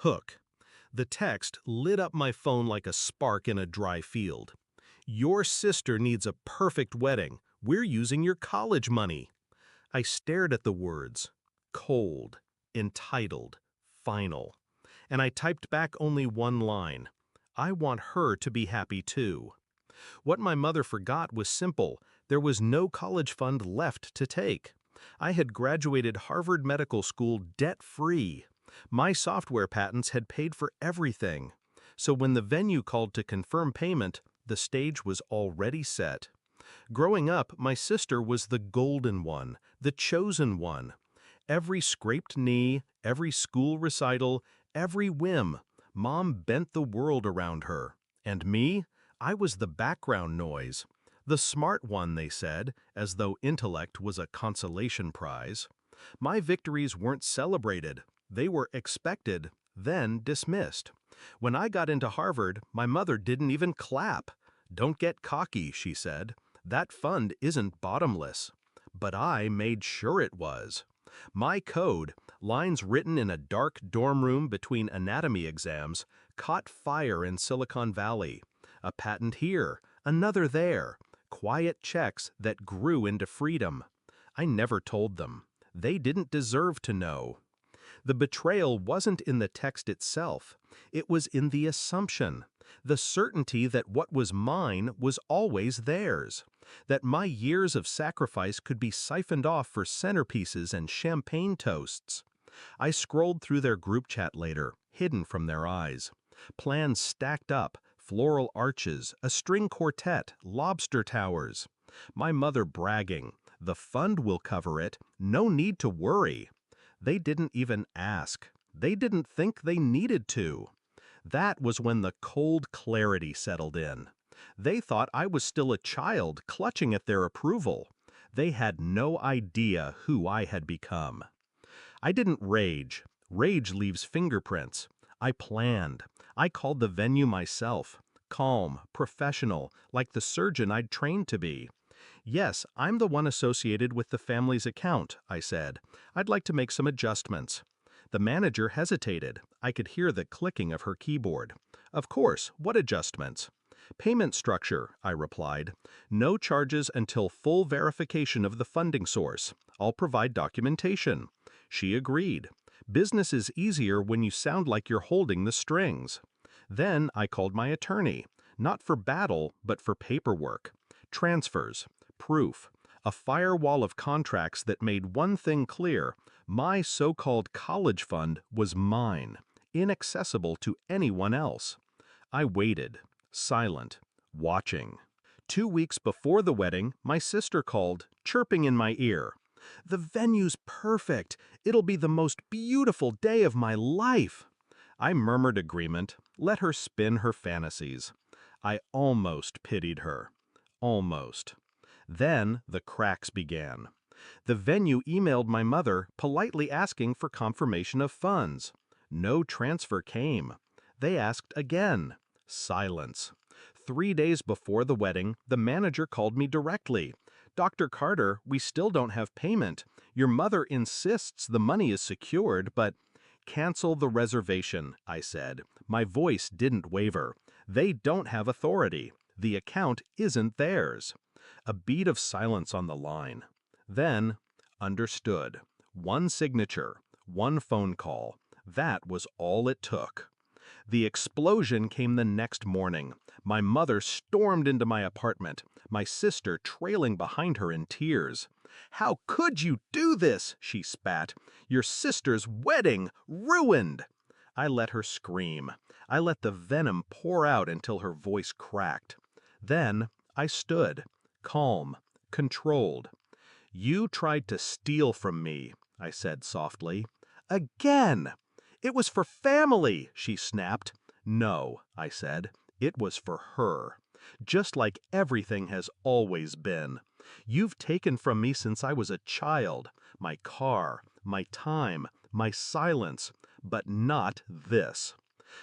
Hook. The text lit up my phone like a spark in a dry field. Your sister needs a perfect wedding. We're using your college money. I stared at the words. Cold, entitled, final. And I typed back only one line. I want her to be happy too. What my mother forgot was simple. There was no college fund left to take. I had graduated Harvard Medical School debt-free. My software patents had paid for everything. So when the venue called to confirm payment, the stage was already set. Growing up, my sister was the golden one, the chosen one. Every scraped knee, every school recital, every whim, Mom bent the world around her. And me? I was the background noise. The smart one, they said, as though intellect was a consolation prize. My victories weren't celebrated. They were expected, then dismissed. When I got into Harvard, my mother didn't even clap. Don't get cocky, she said. That fund isn't bottomless. But I made sure it was. My code, lines written in a dark dorm room between anatomy exams, caught fire in Silicon Valley. A patent here, another there, quiet checks that grew into freedom. I never told them. They didn't deserve to know. The betrayal wasn't in the text itself. It was in the assumption, the certainty that what was mine was always theirs, that my years of sacrifice could be siphoned off for centerpieces and champagne toasts. I scrolled through their group chat later, hidden from their eyes. Plans stacked up, floral arches, a string quartet, lobster towers. My mother bragging, the fund will cover it, no need to worry. They didn't even ask. They didn't think they needed to. That was when the cold clarity settled in. They thought I was still a child clutching at their approval. They had no idea who I had become. I didn't rage. Rage leaves fingerprints. I planned. I called the venue myself. Calm, professional, like the surgeon I'd trained to be. Yes, I'm the one associated with the family's account, I said. I'd like to make some adjustments. The manager hesitated. I could hear the clicking of her keyboard. Of course, what adjustments? Payment structure, I replied. No charges until full verification of the funding source. I'll provide documentation. She agreed. Business is easier when you sound like you're holding the strings. Then I called my attorney, not for battle, but for paperwork. Transfers, proof, a firewall of contracts that made one thing clear: my so-called college fund was mine, inaccessible to anyone else. I waited, silent, watching. 2 weeks before the wedding, my sister called, chirping in my ear. "The venue's perfect. It'll be the most beautiful day of my life." I murmured agreement, let her spin her fantasies. I almost pitied her. Almost. Then the cracks began. The venue emailed my mother, politely asking for confirmation of funds. No transfer came. They asked again. Silence. 3 days before the wedding, the manager called me directly. "Dr. Carter, we still don't have payment. Your mother insists the money is secured, but—" "Cancel the reservation," I said. My voice didn't waver. "They don't have authority. The account isn't theirs." A beat of silence on the line. Then, understood. One signature, one phone call. That was all it took. The explosion came the next morning. My mother stormed into my apartment, my sister trailing behind her in tears. "How could you do this?" she spat. "Your sister's wedding, ruined!" I let her scream. I let the venom pour out until her voice cracked. Then I stood, calm, controlled. "You tried to steal from me," I said softly. "Again!" "It was for family," she snapped. "No," I said. "It was for her. Just like everything has always been. You've taken from me since I was a child. My car, my time, my silence, but not this."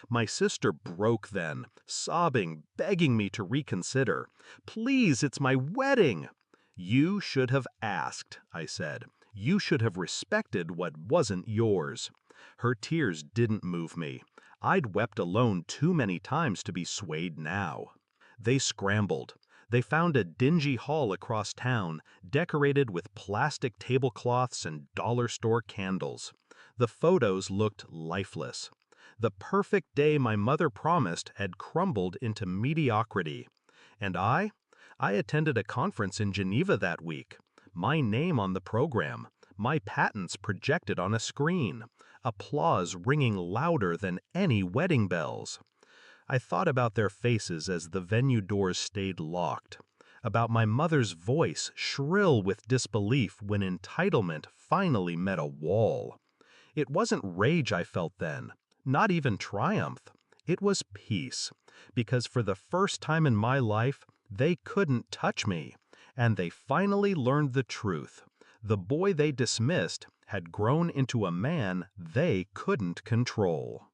My sister broke then, sobbing, begging me to reconsider. "Please, it's my wedding." "You should have asked," I said. "You should have respected what wasn't yours." Her tears didn't move me. I'd wept alone too many times to be swayed now. They scrambled. They found a dingy hall across town, decorated with plastic tablecloths and dollar store candles. The photos looked lifeless. The perfect day my mother promised had crumbled into mediocrity. And I attended a conference in Geneva that week. My name on the program, my patents projected on a screen, applause ringing louder than any wedding bells. I thought about their faces as the venue doors stayed locked, about my mother's voice shrill with disbelief when entitlement finally met a wall. It wasn't rage I felt then, not even triumph. It was peace, because for the first time in my life, they couldn't touch me, and they finally learned the truth. The boy they dismissed had grown into a man they couldn't control.